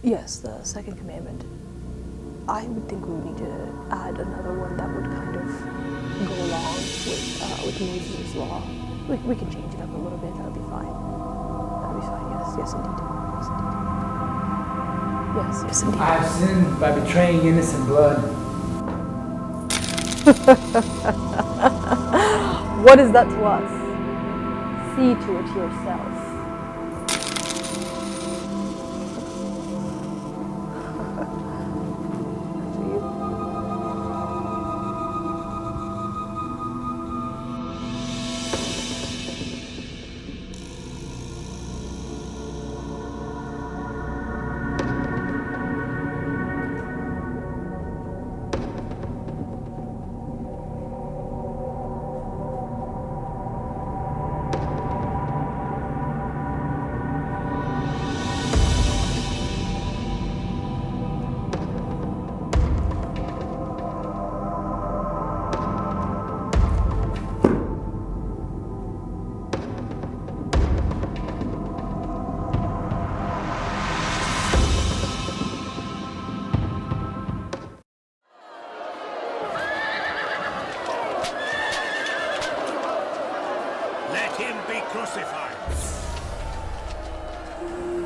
Yes, the second commandment. I would think we would need to add another one that would kind of go along with Moses' law. We can change it up a little bit. That'll be fine. That'll be fine. Yes, yes, indeed. Yes, indeed. Yes, yes, indeed. I have sinned by betraying innocent blood. What is that to us? See to it yourself.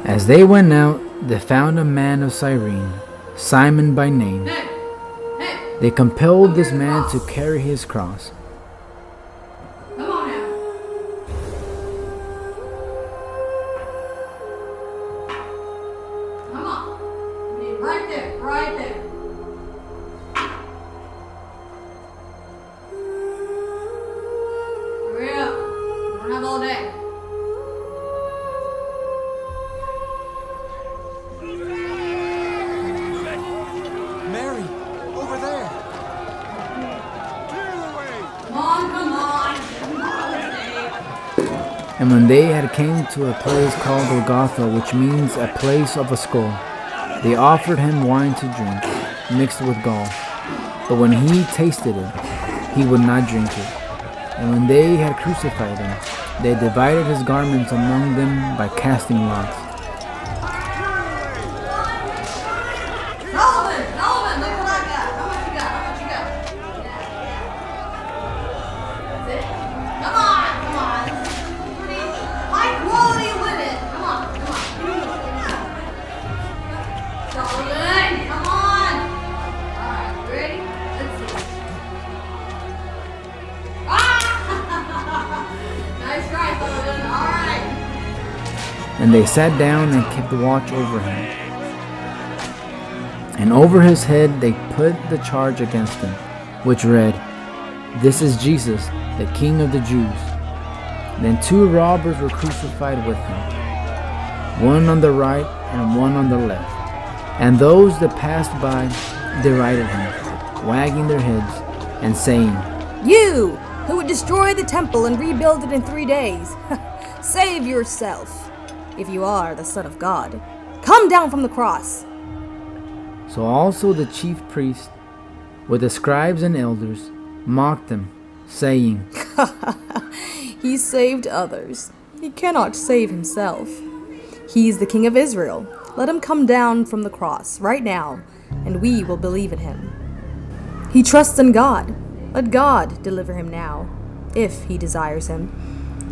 As they went out, they found a man of Cyrene, Simon by name. They compelled this man to carry his cross. Come on now. Come on. Right there, right there. Hurry up. We don't have all day. Mary, over there. Come on. And when they had came to a place called Golgotha, which means a place of a skull, they offered him wine to drink, mixed with gall. But when he tasted it, he would not drink it. And when they had crucified him, they divided his garments among them by casting lots. Sullivan, look what I got. How much you got? That's it. Come on. High quality linen. Come on. Sullivan, come on. All right, ready? Let's see. Nice try, Sullivan. All right. And they sat down and kept watch over him. And over his head they put the charge against him, which read, "This is Jesus, the King of the Jews." Then two robbers were crucified with him, one on the right and one on the left. And those that passed by derided him, wagging their heads and saying, "You, who would destroy the temple and rebuild it in 3 days, save yourself. If you are the Son of God, come down from the cross." So also the chief priests, with the scribes and elders, mocked him, saying, He saved others. He cannot save himself. He is the King of Israel. Let him come down from the cross right now, and we will believe in him. He trusts in God. Let God deliver him now, if he desires him.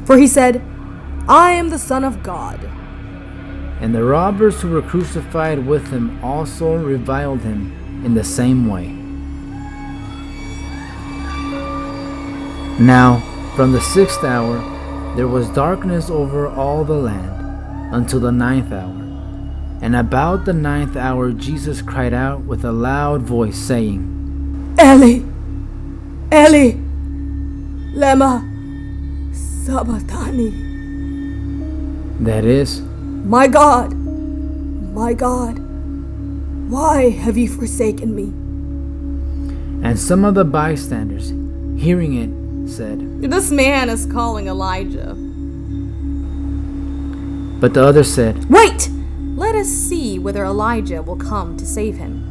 For he said, "I am the Son of God." And the robbers who were crucified with him also reviled him in the same way. Now, from the 6th hour, there was darkness over all the land until the 9th hour. And about the 9th hour, Jesus cried out with a loud voice, saying, Eli, Eli, lema sabachthani. That is, My God, why have you forsaken me? and some of the bystanders, hearing it, said, This man is calling Elijah. But the others said, Wait! Let us see whether Elijah will come to save him.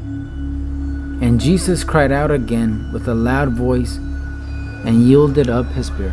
And Jesus cried out again with a loud voice and yielded up his spirit.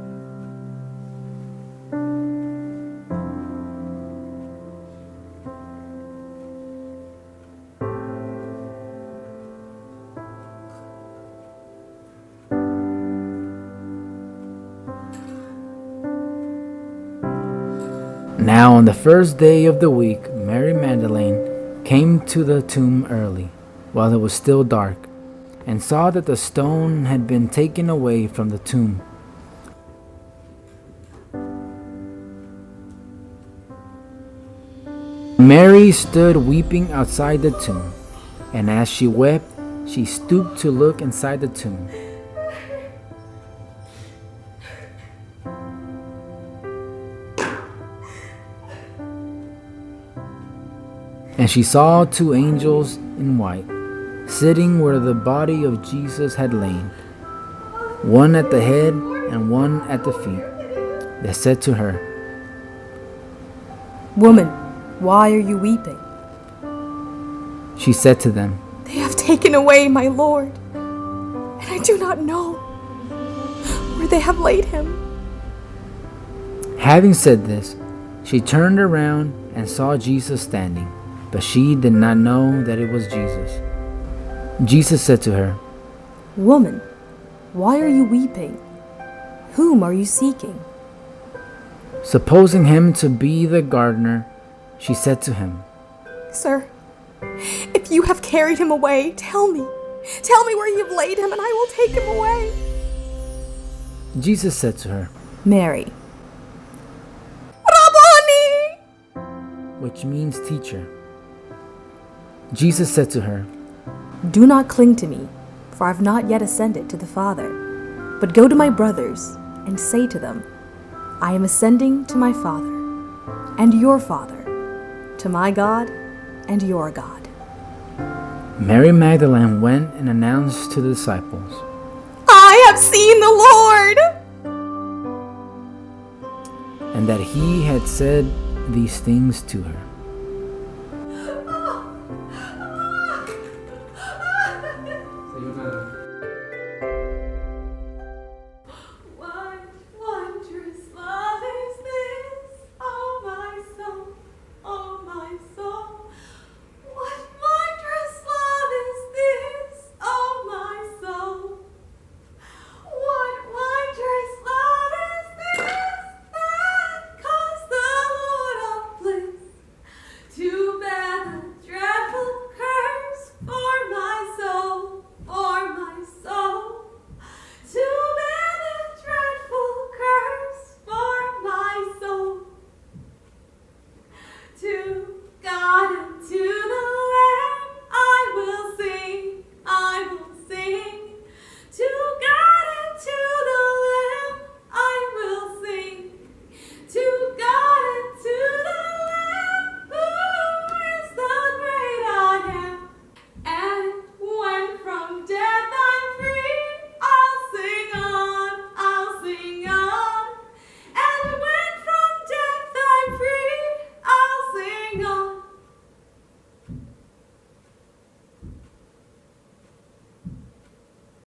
Now on the first day of the week, Mary Magdalene came to the tomb early, while it was still dark, and saw that the stone had been taken away from the tomb. Mary stood weeping outside the tomb, and as she wept, she stooped to look inside the tomb. And she saw two angels in white, sitting where the body of Jesus had lain, one at the head and one at the feet. They said to her, Woman, why are you weeping? She said to them, They have taken away my Lord, and I do not know where they have laid him. Having said this, she turned around and saw Jesus standing, but she did not know that it was Jesus. Jesus said to her, Woman, why are you weeping? Whom are you seeking? Supposing him to be the gardener, she said to him, Sir, if you have carried him away, tell me. Tell me where you have laid him, and I will take him away. Jesus said to her, Mary. Rabboni! which means teacher. Jesus said to her, Do not cling to me, for I have not yet ascended to the Father. But go to my brothers and say to them, I am ascending to my Father and your Father, to my God and your God. Mary Magdalene went and announced to the disciples, I have seen the Lord! and that he had said these things to her.